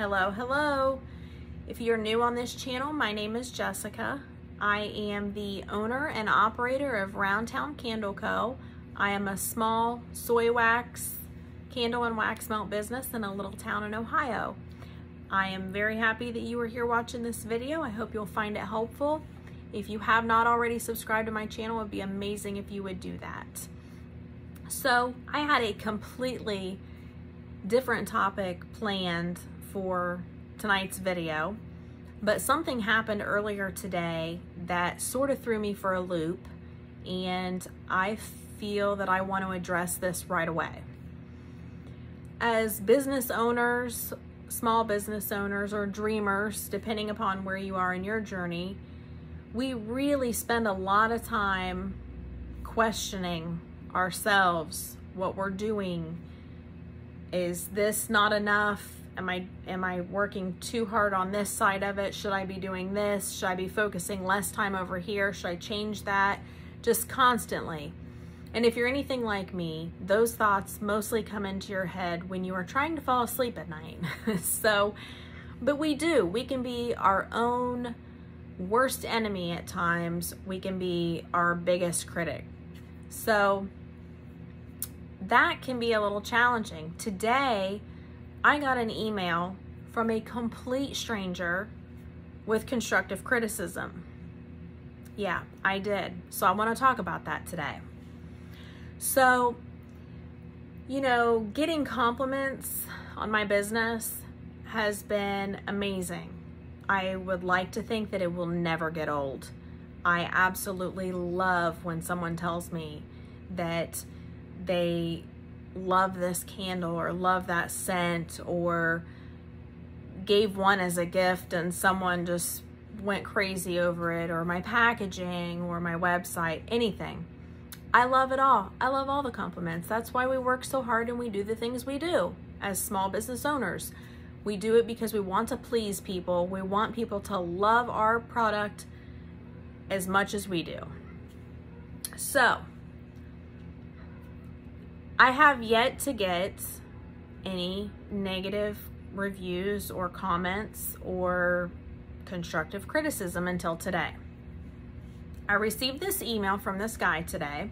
Hello, hello. If you're new on this channel, my name is Jessica. I am the owner and operator of Roundtown Candle Co. I am a small soy wax candle and wax melt business in a little town in Ohio. I am very happy that you are here watching this video. I hope you'll find it helpful. If you have not already subscribed to my channel, it would be amazing if you would do that. So I had a completely different topic planned for tonight's video, but something happened earlier today that sort of threw me for a loop, and I feel that I want to address this right away. As business owners, small business owners, or dreamers, depending upon where you are in your journey, we really spend a lot of time questioning ourselves, what we're doing. Is this not enough? Am I working too hard on this side of it? Should I be doing this? Should I be focusing less time over here? Should I change that? Just constantly. And if you're anything like me, those thoughts mostly come into your head when you are trying to fall asleep at night. But we can be our own worst enemy at times. We can be our biggest critic. So that can be a little challenging. Today, I got an email from a complete stranger with constructive criticism. Yeah, I did. So I want to talk about that today. So, you know, getting compliments on my business has been amazing. I would like to think that it will never get old. I absolutely love when someone tells me that they love this candle or love that scent, or gave one as a gift and someone just went crazy over it, or my packaging or my website, anything. I love it all. I love all the compliments. That's why we work so hard and we do the things we do as small business owners. We do it because we want to please people. We want people to love our product as much as we do. So I have yet to get any negative reviews or comments or constructive criticism until today. I received this email from this guy today,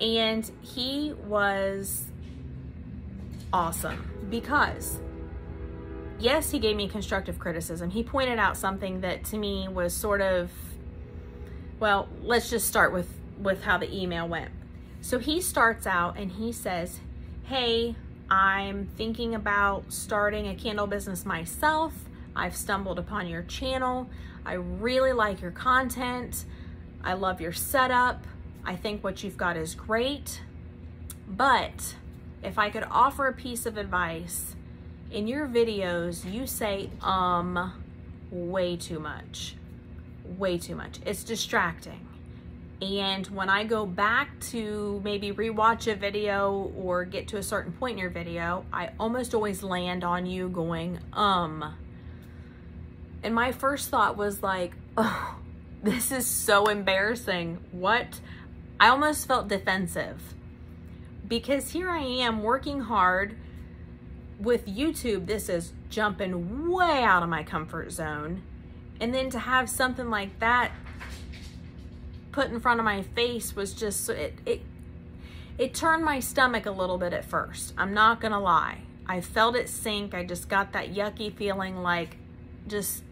and he was awesome because, yes, he gave me constructive criticism. He pointed out something that to me was sort of, well, let's just start with how the email went. So he starts out and he says, hey, I'm thinking about starting a candle business myself. I've stumbled upon your channel. I really like your content. I love your setup. I think what you've got is great. But if I could offer a piece of advice, in your videos, you say, way too much. Way too much. It's distracting. And when I go back to maybe rewatch a video or get to a certain point in your video, I almost always land on you going, And my first thought was like, oh, this is so embarrassing. What? I almost felt defensive because here I am working hard with YouTube. This is jumping way out of my comfort zone. And then to have something like that put in front of my face was just, it turned my stomach a little bit at first. I'm not gonna lie. I felt it sink. I just got that yucky feeling, like just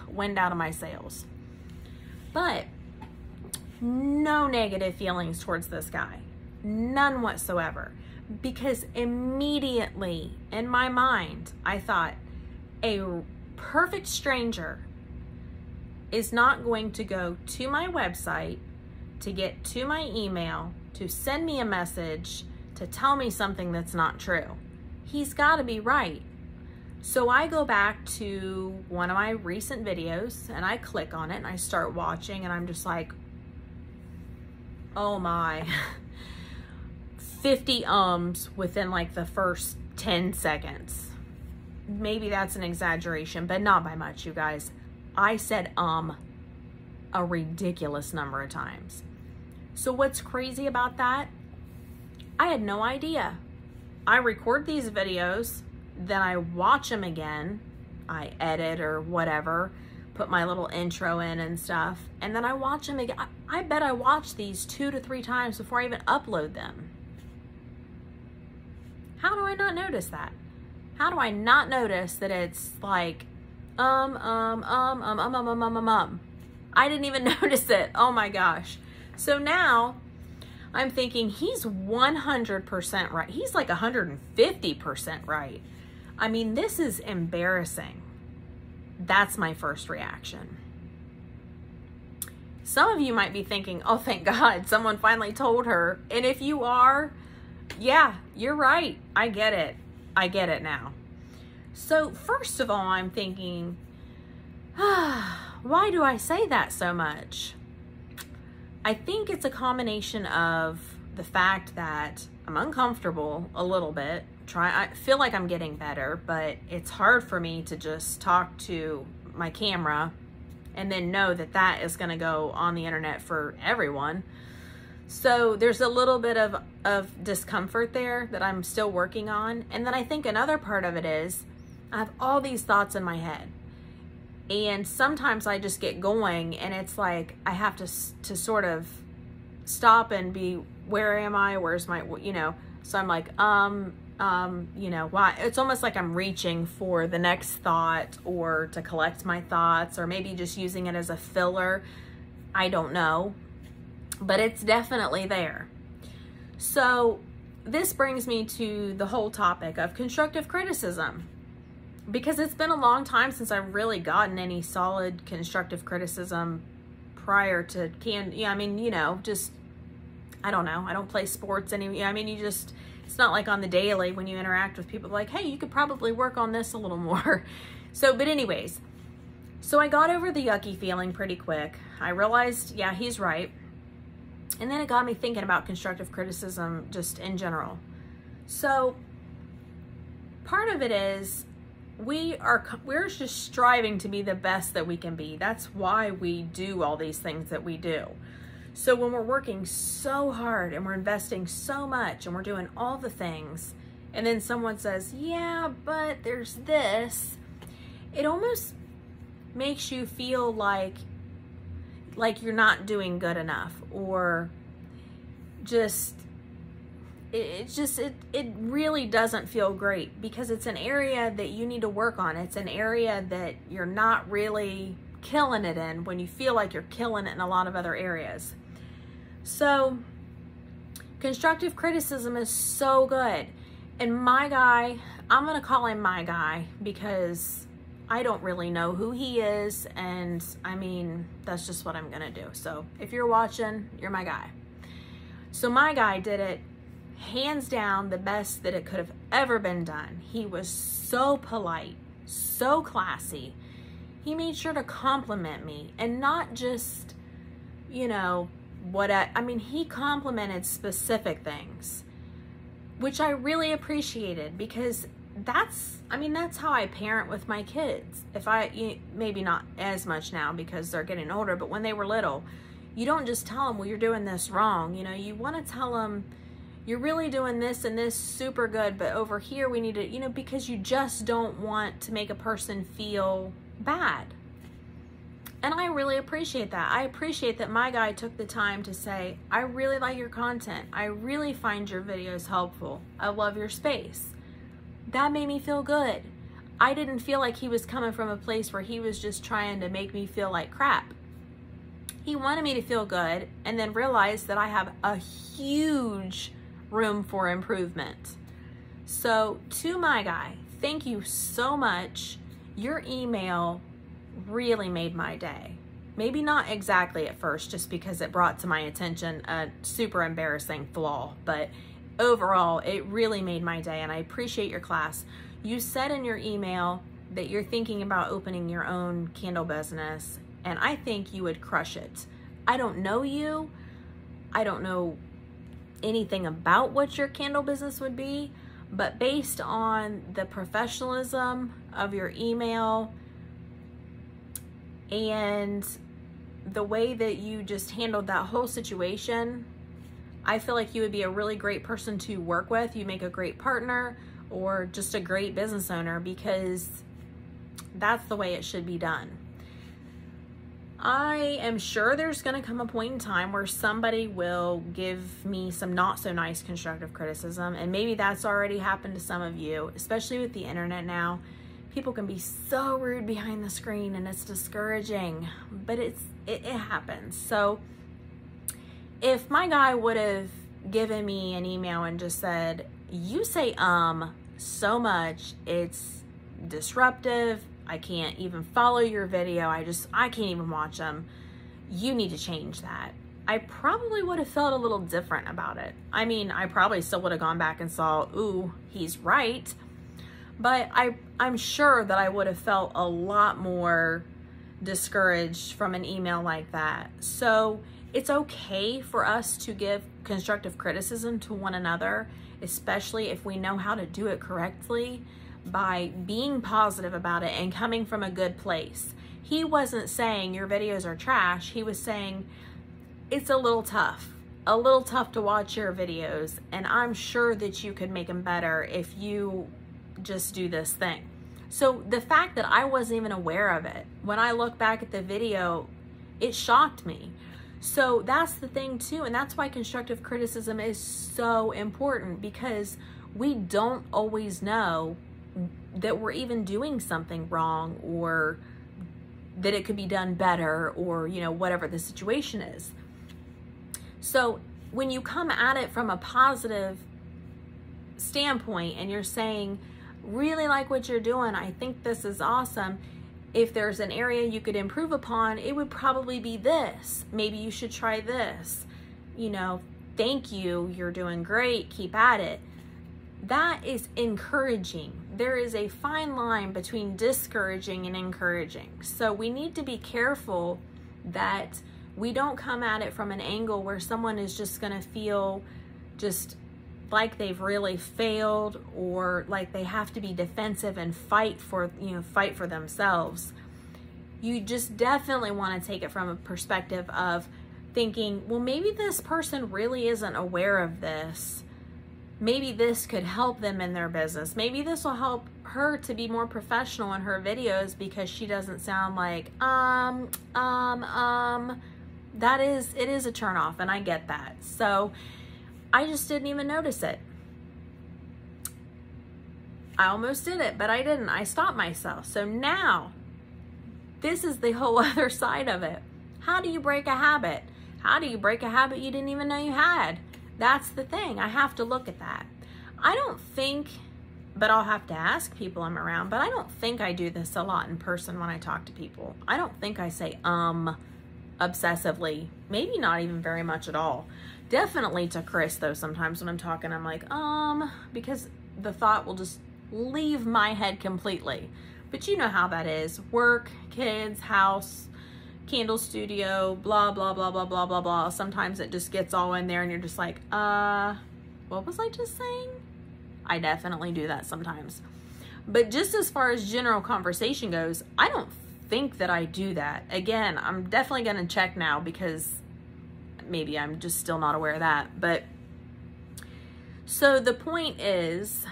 wind out of my sails. But no negative feelings towards this guy, none whatsoever, because immediately in my mind I thought a perfect stranger is not going to go to my website to get to my email to send me a message to tell me something that's not true. He's got to be right. So I go back to one of my recent videos and I click on it and I start watching, and I'm just like, oh my, 50 ums within like the first 10 seconds. Maybe that's an exaggeration, but not by much, you guys. I said a ridiculous number of times. So what's crazy about that? I had no idea. I record these videos then I watch them again. I edit or whatever, put my little intro in and stuff, and then I watch them again. I bet I watch these 2 to 3 times before I even upload them. How do I not notice that? How do I not notice that it's like, I didn't even notice it. Oh my gosh. So now I'm thinking he's 100% right. He's like 150% right. I mean, this is embarrassing. That's my first reaction. Some of you might be thinking, oh, thank God, someone finally told her. And if you are, yeah, you're right. I get it. I get it now. So first of all, I'm thinking, why do I say that so much? I think it's a combination of the fact that I'm uncomfortable a little bit. I feel like I'm getting better, but it's hard for me to just talk to my camera and then know that that is going to go on the internet for everyone. So there's a little bit of discomfort there that I'm still working on. And then I think another part of it is I have all these thoughts in my head. And sometimes I just get going and it's like I have to sort of stop and be, where am I? Where's my, you know? So I'm like, you know, why? It's almost like I'm reaching for the next thought or to collect my thoughts or maybe just using it as a filler. I don't know, but it's definitely there. So this brings me to the whole topic of constructive criticism, because it's been a long time since I've really gotten any solid constructive criticism prior to I mean, you know, just, I don't know. I don't play sports anymore. I mean, it's not like on the daily when you interact with people like, hey, you could probably work on this a little more. So, but anyways, so I got over the yucky feeling pretty quick. I realized, yeah, he's right. And then it got me thinking about constructive criticism just in general. So part of it is we're just striving to be the best that we can be. That's why we do all these things that we do. So when we're working so hard and we're investing so much and we're doing all the things, and then someone says, yeah, but there's this, it almost makes you feel like you're not doing good enough, or just, it really doesn't feel great, because it's an area that you need to work on. It's an area that you're not really killing it in when you feel like you're killing it in a lot of other areas. So constructive criticism is so good. And my guy, I'm going to call him my guy because I don't really know who he is. And I mean, that's just what I'm going to do. So if you're watching, you're my guy. So my guy did it hands down the best that it could have ever been done. He was so polite, so classy. He made sure to compliment me, and not just, you know, I mean, he complimented specific things, which I really appreciated, because that's how I parent with my kids. Maybe not as much now because they're getting older, but when they were little, you don't just tell them, well, you're doing this wrong. You know, you want to tell them, you're really doing this and this super good, but over here we need to, you know, because you just don't want to make a person feel bad. And I really appreciate that. I appreciate that my guy took the time to say, I really like your content. I really find your videos helpful. I love your space. That made me feel good. I didn't feel like he was coming from a place where he was just trying to make me feel like crap. He wanted me to feel good, and then realized that I have a huge room for improvement. So to my guy, thank you so much. Your email really made my day. Maybe not exactly at first, just because it brought to my attention a super embarrassing flaw, but overall it really made my day, and I appreciate your class. You said in your email that you're thinking about opening your own candle business, and I think you would crush it. I don't know you. I don't know anything about what your candle business would be, but based on the professionalism of your email and the way that you just handled that whole situation, I feel like you would be a really great person to work with. You make a great partner. or just a great business owner, because that's the way it should be done. I am sure there's going to come a point in time where somebody will give me some not so nice constructive criticism, and maybe that's already happened to some of you, especially with the internet now. People can be so rude behind the screen and it's discouraging, but it happens. So if my guy would have given me an email and just said, you say so much, it's disruptive, I can't even follow your video, I can't even watch them, you need to change that, I probably would have felt a little different about it. I mean, I probably still would have gone back and saw, ooh, he's right, but I'm sure that I would have felt a lot more discouraged from an email like that. So it's okay for us to give constructive criticism to one another, especially if we know how to do it correctly, by being positive about it and coming from a good place. He wasn't saying your videos are trash. He was saying it's a little tough to watch your videos, and I'm sure that you could make them better if you just do this thing. So the fact that I wasn't even aware of it, when I look back at the video, it shocked me. So that's the thing too, and that's why constructive criticism is so important, because we don't always know that we're even doing something wrong, or that it could be done better, or whatever the situation is. So when you come at it from a positive standpoint and you're saying, really like what you're doing, I think this is awesome, if there's an area you could improve upon, it would probably be this. Maybe you should try this. Thank you, you're doing great, keep at it. That is encouraging. There is a fine line between discouraging and encouraging. So we need to be careful that we don't come at it from an angle where someone is just going to feel just like they've really failed, or like they have to be defensive and fight for themselves. You just definitely want to take it from a perspective of thinking, well, maybe this person really isn't aware of this. Maybe this could help them in their business. Maybe this will help her to be more professional in her videos, because she doesn't sound like, it is a turnoff, and I get that. So I just didn't even notice it. I almost did it, but I didn't. I stopped myself. So now, this is the whole other side of it. How do you break a habit? How do you break a habit you didn't even know you had? That's the thing. I have to look at that. I don't think, but I'll have to ask people I'm around, but I don't think I do this a lot in person when I talk to people. I don't think I say obsessively. Maybe not even very much at all. Definitely to Chris, though, sometimes when I'm talking, I'm like, because the thought will just leave my head completely. But you know how that is. Work, kids, house, candle studio, blah, blah, blah, blah, blah, blah, blah. Sometimes it just gets all in there and you're just like, what was I just saying? I definitely do that sometimes. But just as far as general conversation goes, I don't think that I do that. Again, I'm definitely going to check now, because maybe I'm just still not aware of that. But so the point is,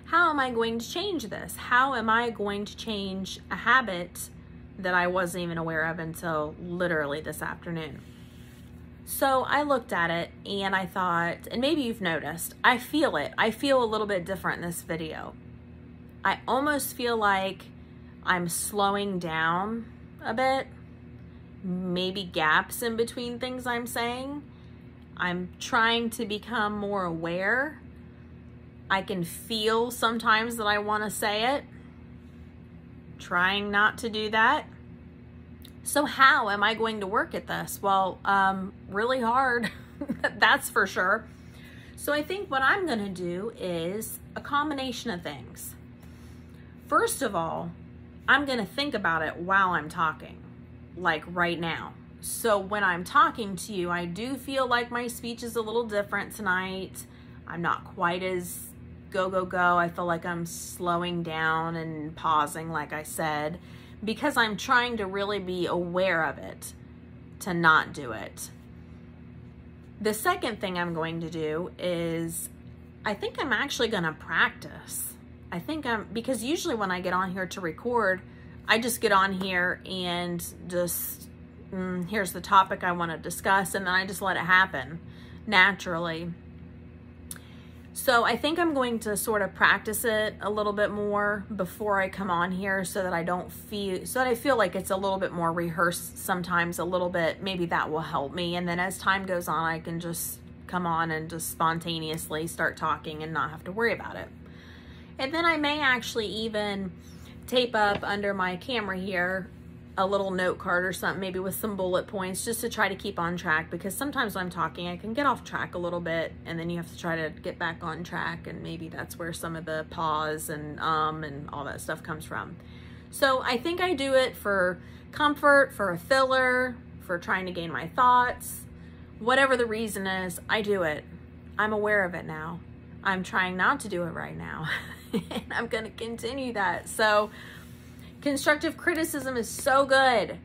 how am I going to change this? How am I going to change a habit that I wasn't even aware of until literally this afternoon? So I looked at it and I thought, and maybe you've noticed, I feel it. I feel a little bit different in this video. I almost feel like I'm slowing down a bit. Maybe gaps in between things I'm saying. I'm trying to become more aware. I can feel sometimes that I want to say it. Trying not to do that. So how am I going to work at this? Well, really hard, that's for sure. So I think what I'm going to do is a combination of things. First of all, I'm going to think about it while I'm talking, like right now. So when I'm talking to you, I do feel like my speech is a little different tonight. I'm not quite as go, go, go. I feel like I'm slowing down and pausing, like I said, because I'm trying to really be aware of it, to not do it. The second thing I'm going to do is I think I'm actually gonna practice. Because usually when I get on here to record, I just get on here and just, here's the topic I want to discuss, and then I just let it happen naturally. So I think I'm going to sort of practice it a little bit more before I come on here, so that I feel like it's a little bit more rehearsed sometimes, a little bit. Maybe that will help me. And then as time goes on, I can just come on and just spontaneously start talking and not have to worry about it. And then I may actually even tape up under my camera here a little note card or something, maybe with some bullet points, just to try to keep on track, because sometimes when I'm talking, I can get off track a little bit, and then you have to try to get back on track, and maybe that's where some of the pause and all that stuff comes from. So I think I do it for comfort, for a filler, for trying to gain my thoughts. Whatever the reason is, I do it. I'm aware of it now. I'm trying not to do it right now. And I'm going to continue that. So constructive criticism is so good.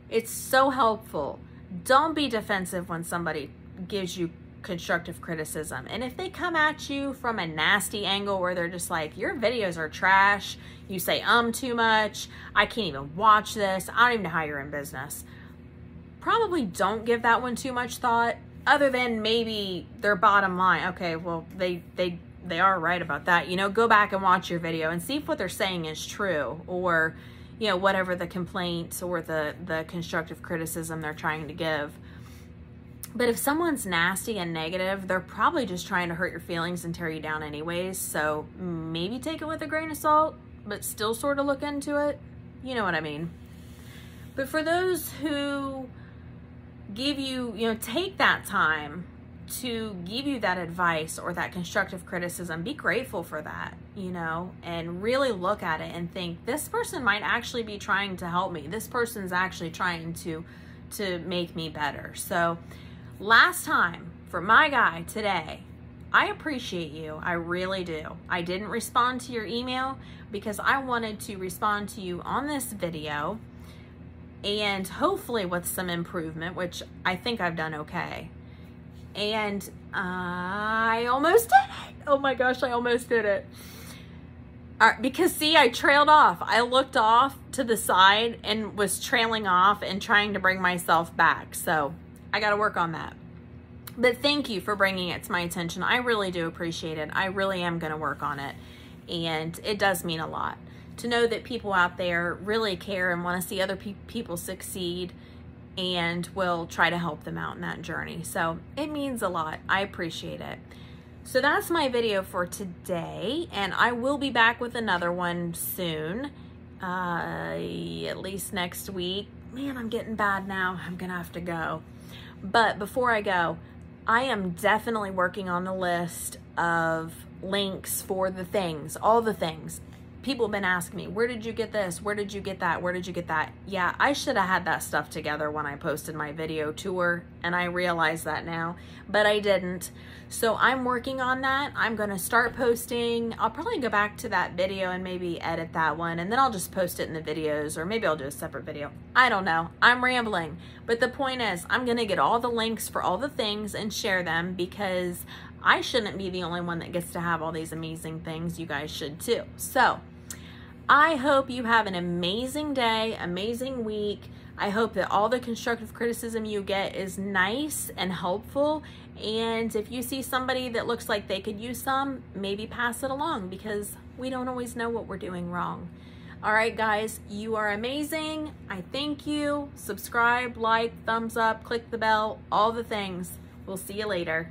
It's so helpful. Don't be defensive when somebody gives you constructive criticism. And if they come at you from a nasty angle where they're just like, your videos are trash, you say too much, I can't even watch this, I don't even know how you're in business, probably don't give that one too much thought, other than maybe their bottom line. Okay, well, they are right about that. You know, go back and watch your video and see if what they're saying is true, or, you know, whatever the complaints or the constructive criticism they're trying to give. But if someone's nasty and negative, they're probably just trying to hurt your feelings and tear you down anyways. So maybe take it with a grain of salt, but still sort of look into it. You know what I mean? But for those who give you, take that time to give you that advice or that constructive criticism, be grateful for that, and really look at it and think, this person might actually be trying to help me. This person's actually trying to make me better. So last time, for my guy today, I appreciate you. I really do. I didn't respond to your email because I wanted to respond to you on this video, and hopefully with some improvement, which I think I've done okay. And I almost did it. Oh my gosh, I almost did it. Because see, I trailed off. I looked off to the side and was trailing off and trying to bring myself back. So I got to work on that. But thank you for bringing it to my attention. I really do appreciate it. I really am going to work on it. And it does mean a lot to know that people out there really care and want to see other people succeed, and will try to help them out in that journey. So it means a lot. I appreciate it. So that's my video for today, and I will be back with another one soon, at least next week. Man, I'm getting bad now. I'm gonna have to go. But before I go, I am definitely working on the list of links for the things, all the things. People have been asking me, where did you get this? Where did you get that? Where did you get that? Yeah, I should have had that stuff together when I posted my video tour, and I realize that now, but I didn't. So I'm working on that. I'm gonna start posting. I'll probably go back to that video and maybe edit that one, and then I'll just post it in the videos, or maybe I'll do a separate video. I don't know, I'm rambling. But the point is, I'm gonna get all the links for all the things and share them, because I shouldn't be the only one that gets to have all these amazing things. You guys should too. So I hope you have an amazing day, amazing week. I hope that all the constructive criticism you get is nice and helpful. And if you see somebody that looks like they could use some, maybe pass it along, because we don't always know what we're doing wrong. All right, guys, you are amazing. I thank you. Subscribe, like, thumbs up, click the bell, all the things. We'll see you later.